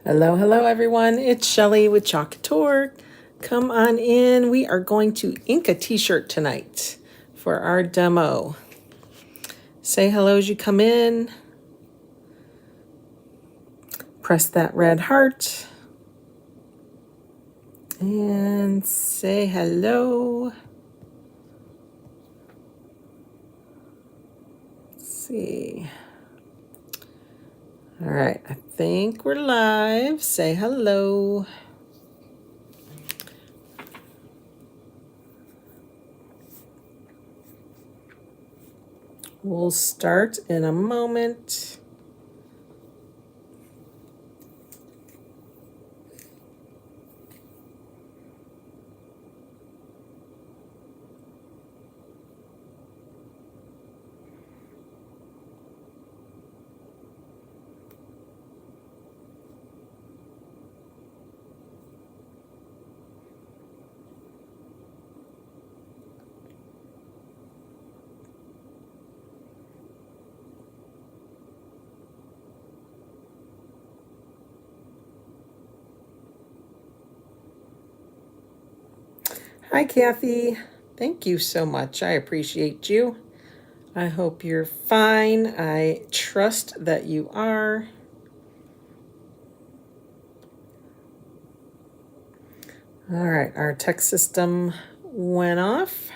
Hello, hello everyone. It's Shelly with Chalk Couture. Come on in. We are going to ink a t-shirt tonight for our demo. Say hello as you come in. Press that red heart. And say hello. Let's see. All right, I think we're live. Say hello. We'll start in a moment. Hi, Kathy. Thank you so much. I appreciate you. I hope you're fine. I trust that you are. All right, our text system went off.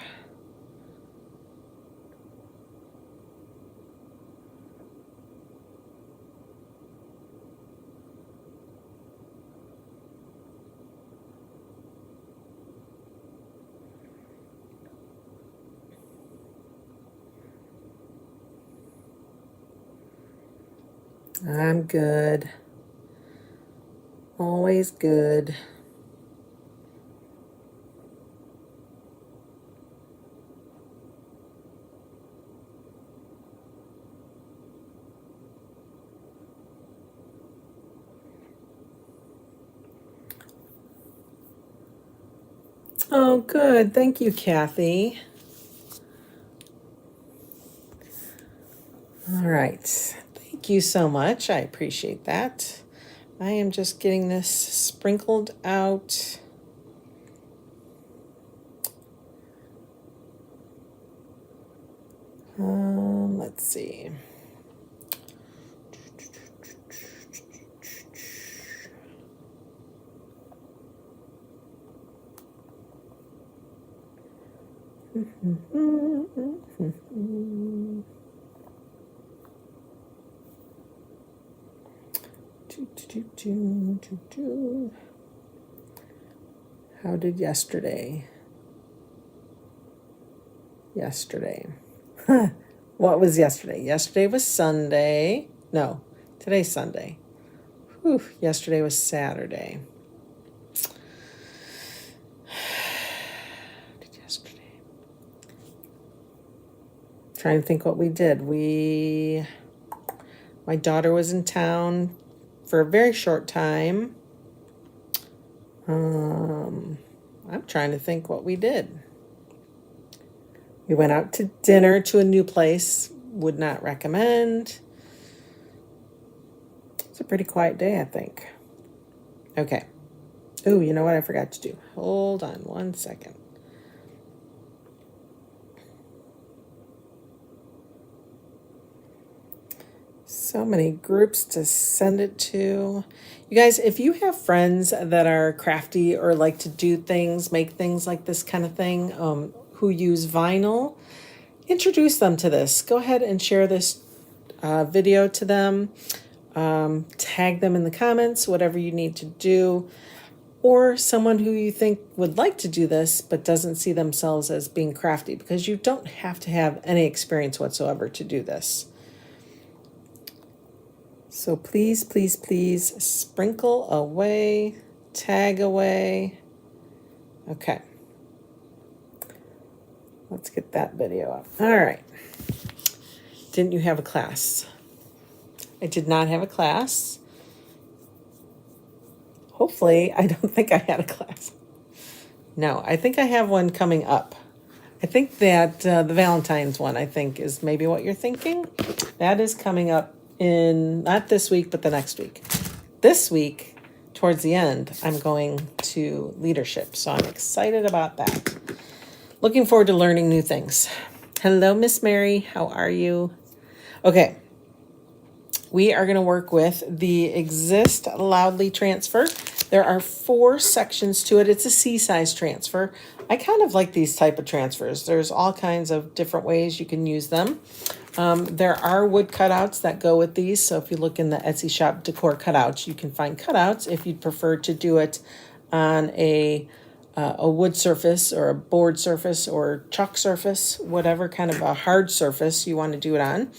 I'm good. Always good. Oh, good. Thank you, Kathy. All right. Thank you so much. I appreciate that. I am just getting this sprinkled out. Let's see. How did yesterday? What was yesterday? Yesterday was Sunday. No, today's Sunday. Whew, yesterday was Saturday. Yesterday. Trying to think what we did. My daughter was in town for a very short time. I'm trying to think what we did. We went out to dinner to a new place. Would not recommend. It's a pretty quiet day, I think. Okay. Oh, you know what I forgot to do? Hold on 1 second. So many groups to send it to. You guys, if you have friends that are crafty or like to do things, make things like this kind of thing, who use vinyl, introduce them to this. Go ahead and share this video to them. Tag them in the comments, whatever you need to do. Or someone who you think would like to do this but doesn't see themselves as being crafty, because you don't have to have any experience whatsoever to do this. So please, please, please sprinkle away, tag away. Okay. Let's get that video up. All right. Didn't you have a class? I did not have a class. Hopefully, I don't think I had a class. No, I think I have one coming up. I think that the Valentine's one, I think, is maybe what you're thinking. That is coming up in, not this week, but the next week. this week, towards the end, I'm going to leadership. So I'm excited about that. Looking forward to learning new things. Hello, Miss Mary. How are you? Okay. We are going to work with the Exist Loudly transfer. There are 4 sections to it. It's a C-size transfer. I kind of like these type of transfers. There's all kinds of different ways you can use them. There are wood cutouts that go with these. So if you look in the Etsy shop, Decor cutouts, you can find cutouts if you'd prefer to do it on a wood surface or a board surface or chalk surface, whatever kind of a hard surface you want to do it on.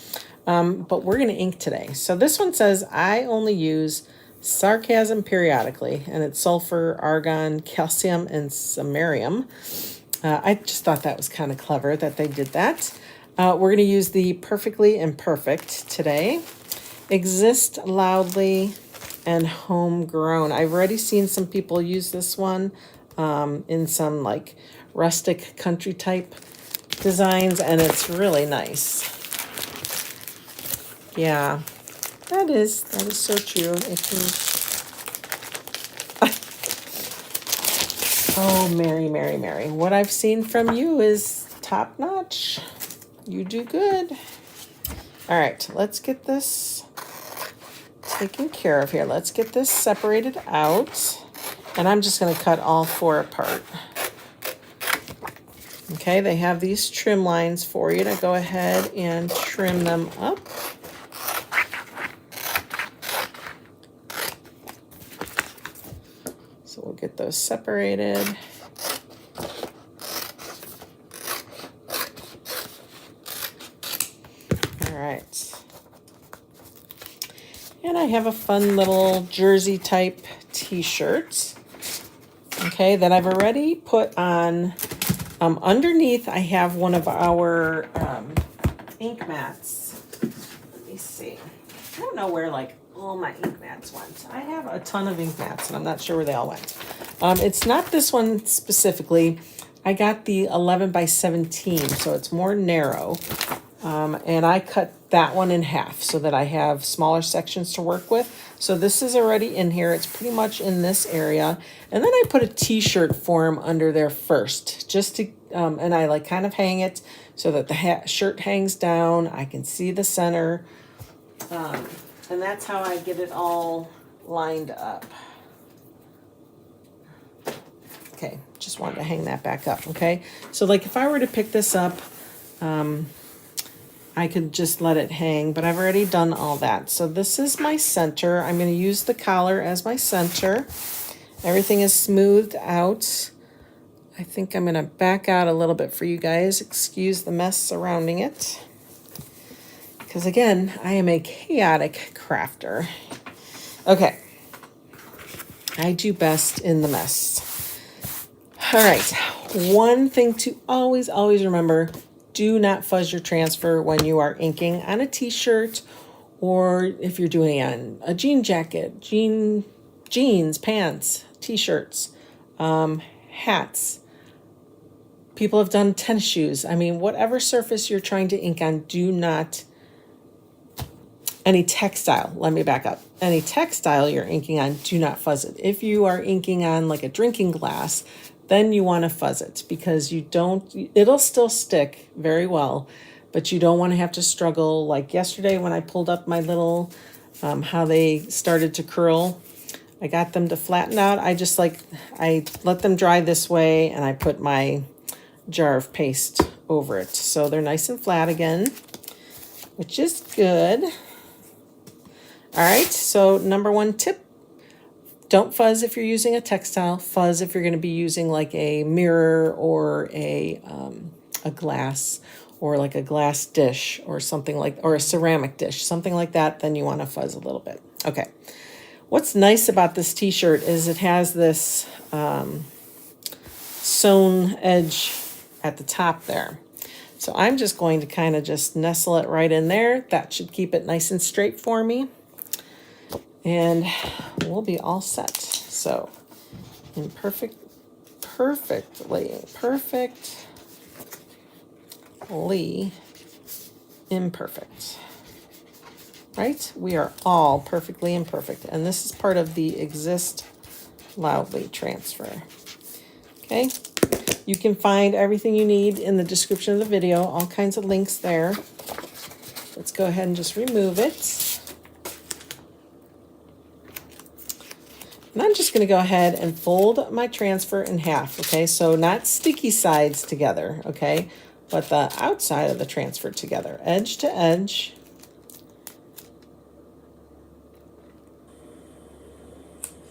But we're going to ink today. So this one says, I only use sarcasm periodically, and it's sulfur, argon, calcium, and samarium. I just thought that was kind of clever that they did that. We're going to use the Perfectly Imperfect today. Exist Loudly and Homegrown. I've already seen some people use this one in some like rustic country type designs, and it's really nice. Yeah, that is so true. It can... Oh, Mary. What I've seen from you is top notch. You do good. All right, let's get this taken care of here. Let's get this separated out. And I'm just going to cut all 4 apart. Okay, they have these trim lines for you to go ahead and trim them up. So we'll get those separated. All right. And I have a fun little jersey type t-shirt, okay, that I've already put on. Underneath, I have one of our ink mats. Let me see. I don't know where like all my ink mats went. I have a ton of ink mats, and I'm not sure where they all went. It's not this one specifically. I got the 11 by 17, so it's more narrow. And I cut that one in half so that I have smaller sections to work with. So this is already in here. It's pretty much in this area. And then I put a t-shirt form under there first, just to, and I like kind of hang it so that the shirt hangs down. I can see the center. And that's how I get it all lined up. Okay, just wanted to hang that back up, okay? So like if I were to pick this up, I could just let it hang, but I've already done all that. So this is my center. I'm going to use the collar as my center. Everything is smoothed out. I think I'm going to back out a little bit for you guys. Excuse the mess surrounding it. Because again, I am a chaotic crafter. Okay. I do best in the mess. All right. One thing to always remember: do not fuzz your transfer when you are inking on a t-shirt, or if you're doing it on a jean jacket, jeans, pants, t-shirts, hats. People have done tennis shoes. I mean, whatever surface you're trying to ink on, do not... Any textile, let me back up. Any textile you're inking on, do not fuzz it. If you are inking on like a drinking glass, then you want to fuzz it, because it'll still stick very well, but you don't want to have to struggle. Like yesterday when I pulled up my little, how they started to curl, I got them to flatten out. I let them dry this way, and I put my jar of paste over it. So they're nice and flat again, which is good. All right, so number 1 tip: don't fuzz if you're using a textile. Fuzz if you're going to be using like a mirror or a glass, or like a glass dish or something like, or a ceramic dish, something like that. Then you want to fuzz a little bit. Okay. What's nice about this t-shirt is it has this sewn edge at the top there. So I'm just going to kind of just nestle it right in there. That should keep it nice and straight for me. And we'll be all set. So perfectly imperfect. right? We are all perfectly imperfect. And this is part of the exist loudly transfer. Okay, you can find everything you need in the description of the video, all kinds of links there. Let's go ahead and just remove it. And I'm just going to go ahead and fold my transfer in half, okay? So not sticky sides together, okay? But the outside of the transfer together, edge to edge.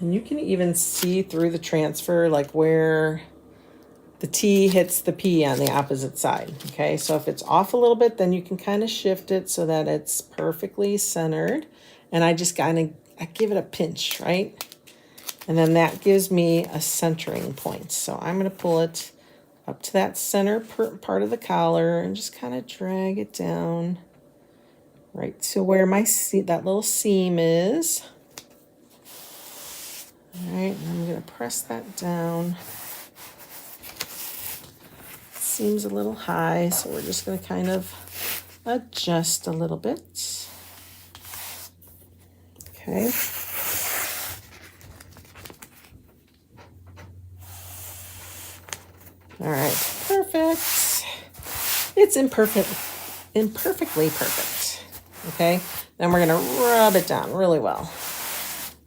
And you can even see through the transfer, like where the T hits the P on the opposite side, okay? So if it's off a little bit, then you can kind of shift it so that it's perfectly centered. And I just kind of give it a pinch, right? And then that gives me a centering point. So I'm going to pull it up to that center part of the collar and just kind of drag it down right to where my that little seam is. All right, and I'm going to press that down. It seems a little high, so we're just going to kind of adjust a little bit. Okay. All right, perfect. It's imperfectly perfect. Okay, then we're gonna rub it down really well,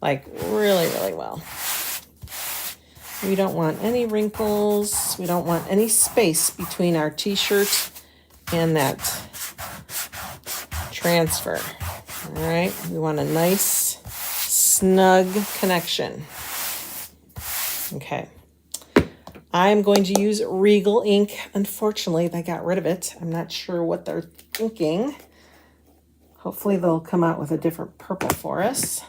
like really, really well. We don't want any wrinkles. We don't want any space between our t-shirt and that transfer. All right, we want a nice, snug connection. Okay. I'm going to use Regal ink. Unfortunately, they got rid of it. I'm not sure what they're thinking. Hopefully they'll come out with a different purple for us.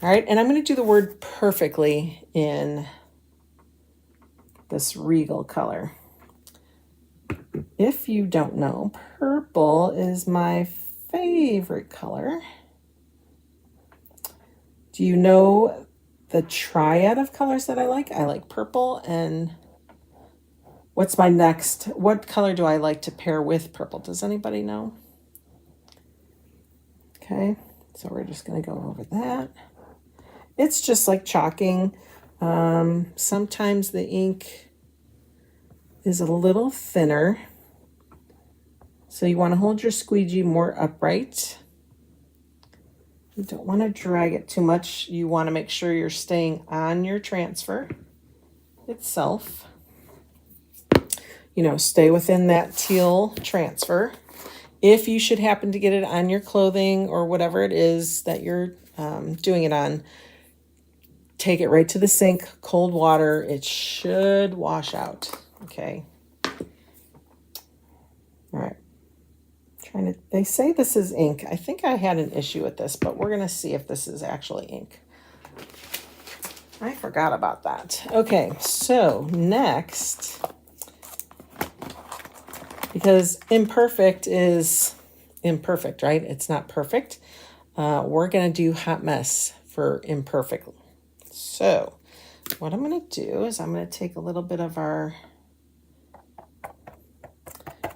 All right, and I'm going to do the word perfectly in this Regal color. If you don't know, purple is my favorite color. Do you know the triad of colors that I like? I like purple, and what's my next? What color do I like to pair with purple? Does anybody know? Okay, so we're just going to go over that. It's just like chalking. Sometimes the ink is a little thinner, so you want to hold your squeegee more upright. You don't want to drag it too much. You want to make sure you're staying on your transfer itself. You know, stay within that teal transfer. If you should happen to get it on your clothing or whatever it is that you're doing it on, take it right to the sink, cold water. It should wash out, okay? All right. They say this is ink. I think I had an issue with this, but we're going to see if this is actually ink. I forgot about that. Okay, so next, because imperfect is imperfect, right? It's not perfect. We're going to do hot mess for imperfect. So what I'm going to do is I'm going to take a little bit of our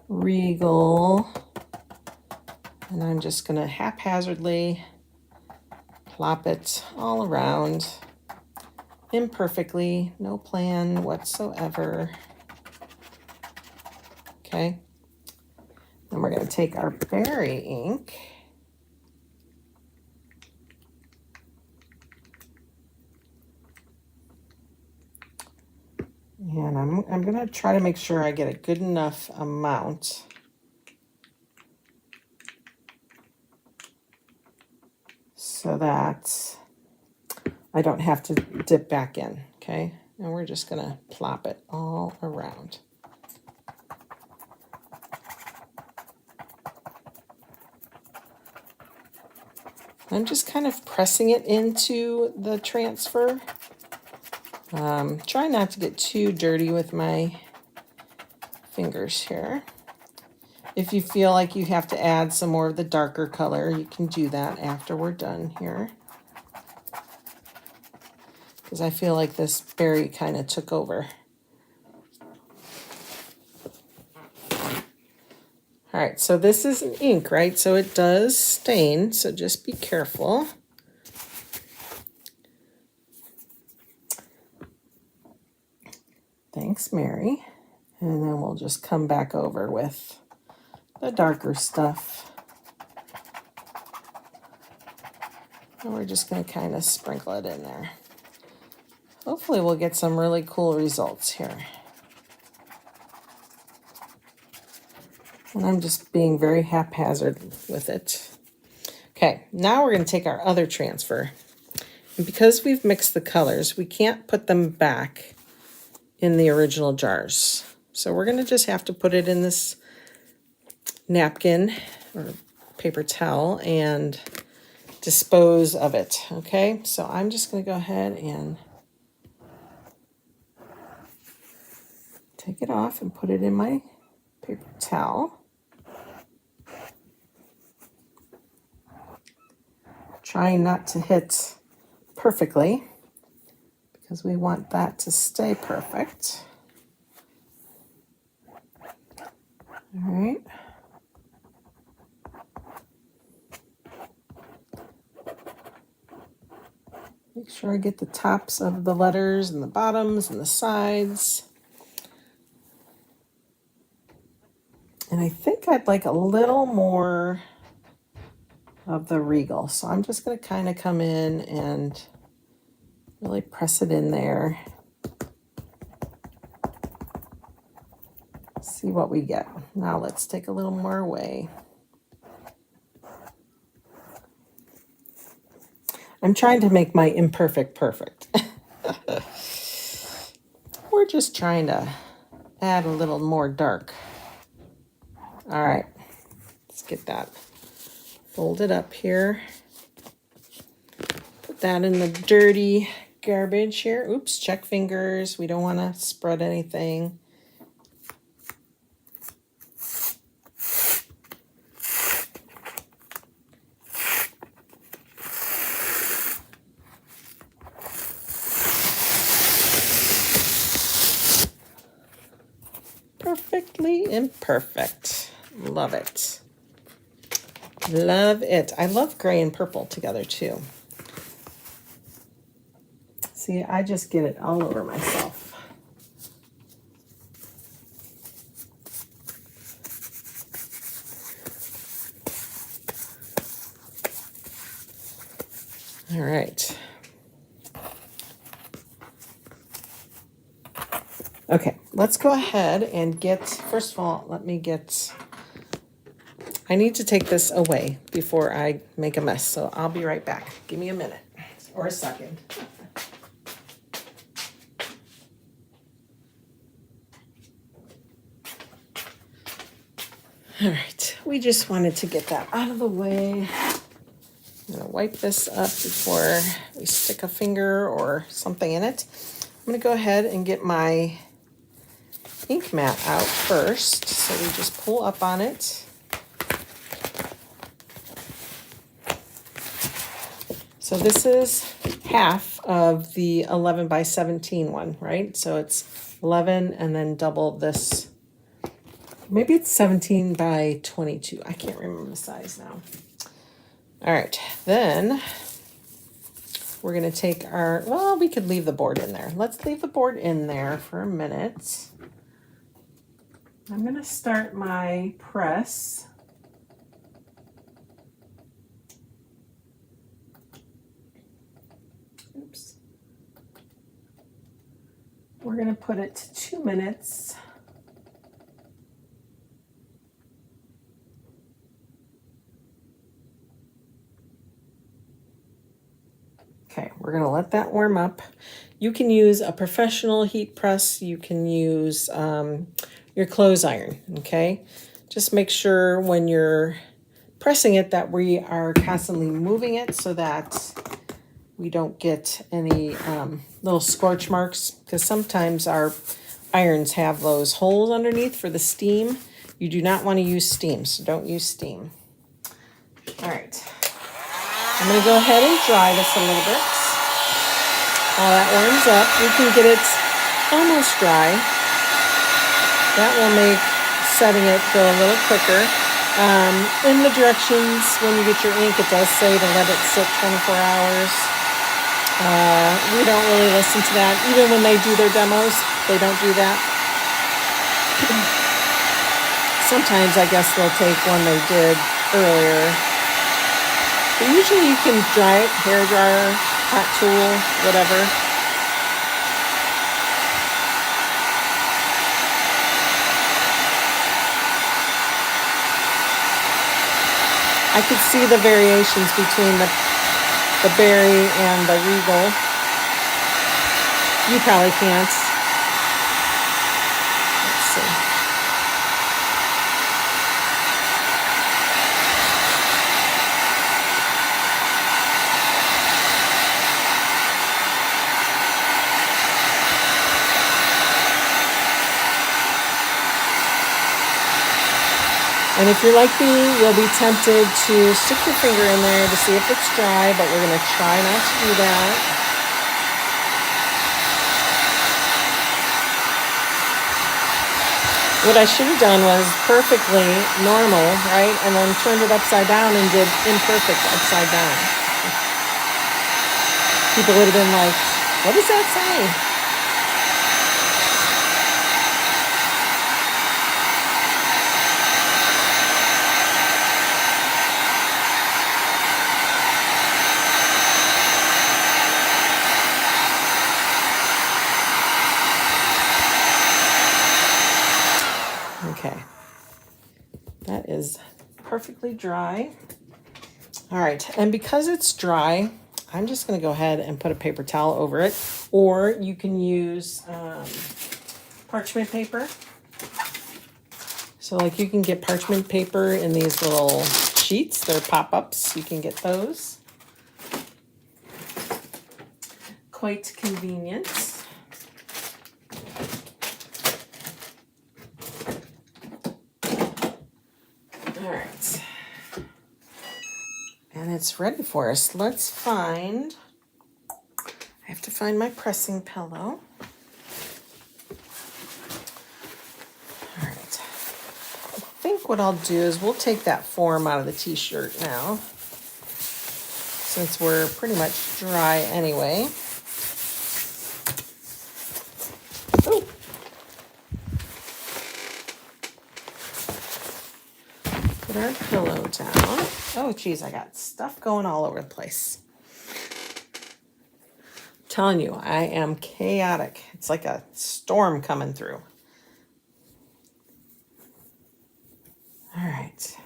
Regal, and I'm just going to haphazardly plop it all around imperfectly, no plan whatsoever. Okay. Then we're going to take our berry ink and I'm going to try to make sure I get a good enough amount so that I don't have to dip back in, okay? And we're just going to plop it all around. I'm just kind of pressing it into the transfer. Try not to get too dirty with my fingers here. If you feel like you have to add some more of the darker color, you can do that after we're done here. Because I feel like this berry kind of took over. All All right, so this is an ink, right? So it does stain, so just be careful. Thanks, Mary. And then we'll just come back over with the darker stuff. And we're just going to kind of sprinkle it in there. Hopefully we'll get some really cool results here. And I'm just being very haphazard with it. Okay, now we're going to take our other transfer. And because we've mixed the colors, we can't put them back in the original jars. So we're going to just have to put it in this napkin or paper towel and dispose of it. Okay, so I'm just going to go ahead and take it off and put it in my paper towel. Trying not to hit perfectly because we want that to stay perfect. All right. Make sure I get the tops of the letters and the bottoms and the sides. And I think I'd like a little more of the Regal. So I'm just going to kind of come in and really press it in there. See what we get. Now let's take a little more away. I'm trying to make my imperfect perfect. We're just trying to add a little more dark. All right, let's get that folded up here. Put that in the dirty garbage here. Oops, check fingers. We don't want to spread anything. Perfectly imperfect. Love it. Love it. I love gray and purple together too. See, I just get it all over myself. All right. Okay, let's go ahead and get, first of all, I need to take this away before I make a mess, so I'll be right back. Give me a minute or a second. All right, we just wanted to get that out of the way. I'm gonna wipe this up before we stick a finger or something in it. I'm gonna go ahead and get my ink mat out first. So we just pull up on it. So this is half of the 11 by 17 one, right? So it's 11 and then double this. Maybe it's 17 by 22. I can't remember the size now. All right, then we're gonna take our, well, we could leave the board in there. Let's leave the board in there for a minute. I'm gonna start my press. Oops. We're gonna put it to 2 minutes. Okay, we're gonna let that warm up. You can use a professional heat press. You can use your clothes iron, okay? Just make sure when you're pressing it that we are constantly moving it so that we don't get any little scorch marks, because sometimes our irons have those holes underneath for the steam. You do not want to use steam, so don't use steam. All right, I'm gonna go ahead and dry this a little bit. While that warms up, we can get it almost dry. That will make setting it go a little quicker. In the directions, when you get your ink, it does say to let it sit 24 hours. We don't really listen to that. Even when they do their demos, they don't do that. Sometimes I guess they'll take one they did earlier. But usually you can dry it, hair dryer, hot tool, whatever. I could see the variations between the berry and the regal. You probably can't. Let's see. And if you're like me, you'll be tempted to stick your finger in there to see if it's dry, but we're going to try not to do that. What I should have done was perfectly normal, right? And then turned it upside down and did imperfect upside down. People would have been like, what does that say? Okay, that is perfectly dry. All right, and because it's dry, I'm just going to go ahead and put a paper towel over it, or you can use parchment paper. So like you can get parchment paper in these little sheets. They're pop-ups. You can get those. Quite convenient. All right. And it's ready for us. Let's find, I have to find my pressing pillow. All right. I think what I'll do is we'll take that form out of the t-shirt now, since we're pretty much dry anyway. Oh. Put our pillow down. Oh, geez, I got stuff going all over the place. I'm telling you, I am chaotic. It's like a storm coming through. All right.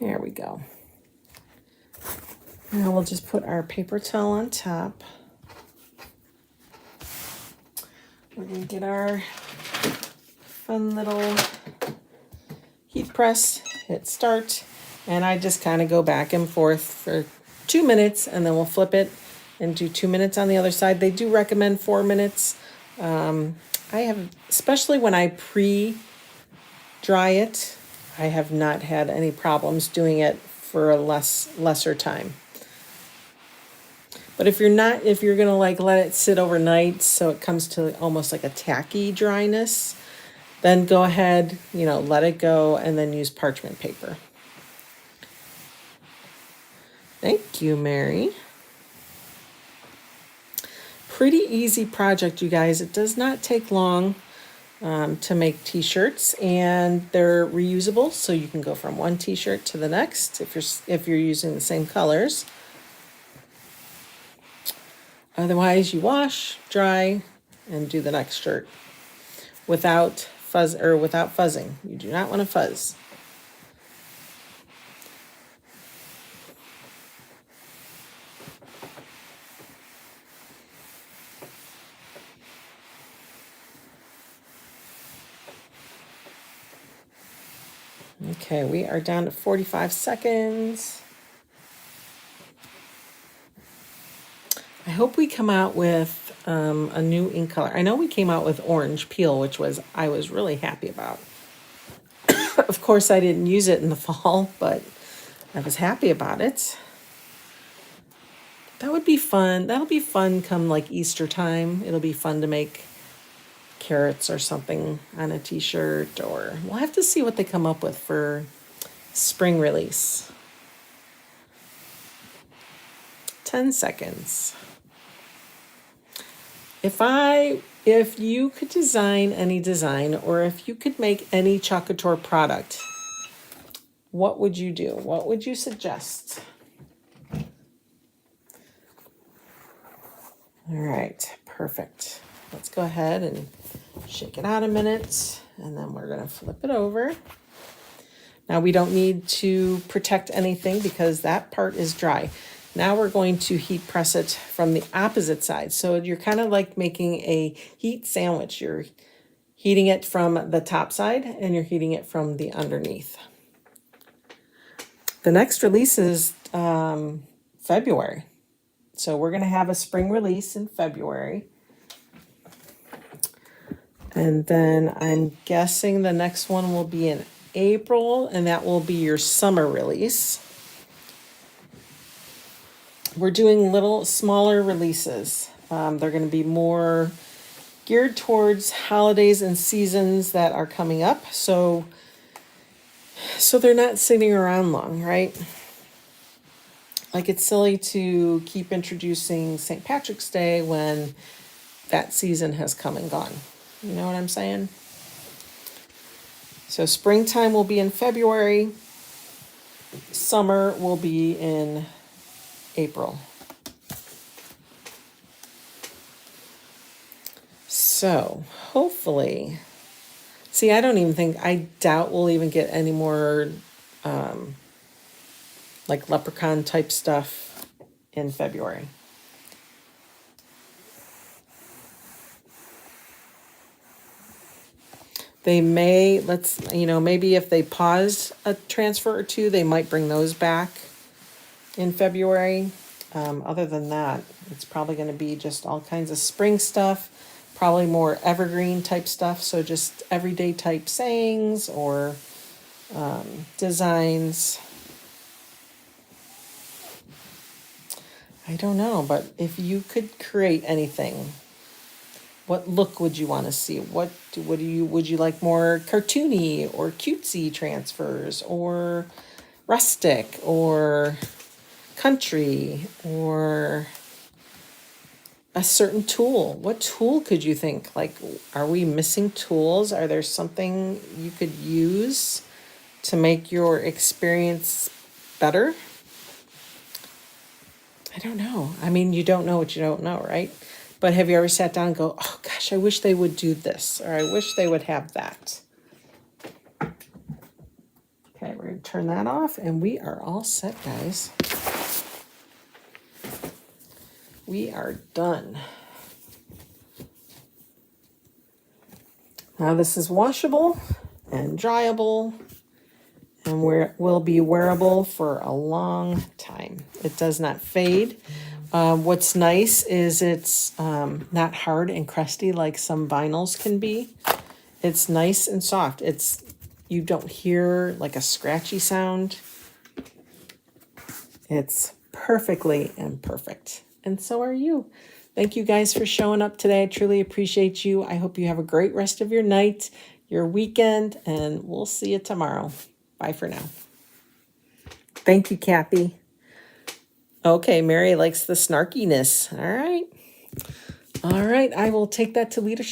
There we go. Now we'll just put our paper towel on top. We're going to get our fun little heat press, hit start, and I just kind of go back and forth for 2 minutes, and then we'll flip it and do 2 minutes on the other side. They do recommend 4 minutes. I have, especially when I pre-dry it, I have not had any problems doing it for a lesser time. But if you're gonna like let it sit overnight so it comes to almost like a tacky dryness, then go ahead, let it go and then use parchment paper. Thank you, Mary. Pretty easy project, you guys. It does not take long to make t-shirts, and they're reusable, so you can go from one t-shirt to the next if you're using the same colors. Otherwise, you wash, dry, and do the next shirt without fuzzing. You do not want to fuzz. Okay, we are down to 45 seconds. I hope we come out with a new ink color. I know we came out with orange peel, which I was really happy about. Of course, I didn't use it in the fall, but I was happy about it. That would be fun. That'll be fun come like Easter time. It'll be fun to make carrots or something on a t-shirt, or we'll have to see what they come up with for spring release. 10 seconds. If you could design any design, or if you could make any Chalk Couture product, what would you do? What would you suggest? All right, perfect. Let's go ahead and shake it out a minute, and then we're going to flip it over. Now we don't need to protect anything because that part is dry. Now we're going to heat press it from the opposite side. So you're kind of like making a heat sandwich. You're heating it from the top side and you're heating it from the underneath. The next release is February. So we're going to have a spring release in February. And then I'm guessing the next one will be in April, and that will be your summer release. We're doing little smaller releases. They're going to be more geared towards holidays and seasons that are coming up. So they're not sitting around long, right? Like, it's silly to keep introducing St. Patrick's Day when that season has come and gone. You know what I'm saying? So springtime will be in February. Summer will be in April. So hopefully, see, I doubt we'll even get any more like leprechaun type stuff in February. They may, maybe if they pause a transfer or two, they might bring those back in February. Other than that, it's probably going to be just all kinds of spring stuff, probably more evergreen type stuff. So just everyday type sayings or designs. I don't know, but if you could create anything, what look would you want to see? Would you like more cartoony or cutesy transfers, or rustic, or country, or a certain tool? What tool could you think? Like, are we missing tools? Are there something you could use to make your experience better? I don't know. I mean, you don't know what you don't know, right? But have you ever sat down and go, oh gosh, I wish they would do this, or I wish they would have that? Okay, we're going to turn that off, and we are all set, guys. We are done. Now this is washable and dryable, and will be wearable for a long time. It does not fade. What's nice is it's not hard and crusty like some vinyls can be. It's nice and soft. You don't hear like a scratchy sound. It's perfectly imperfect. And so are you. Thank you guys for showing up today. I truly appreciate you. I hope you have a great rest of your night, your weekend, and we'll see you tomorrow. Bye for now. Thank you, Kathy. Okay, Mary likes the snarkiness. All right. I will take that to leadership.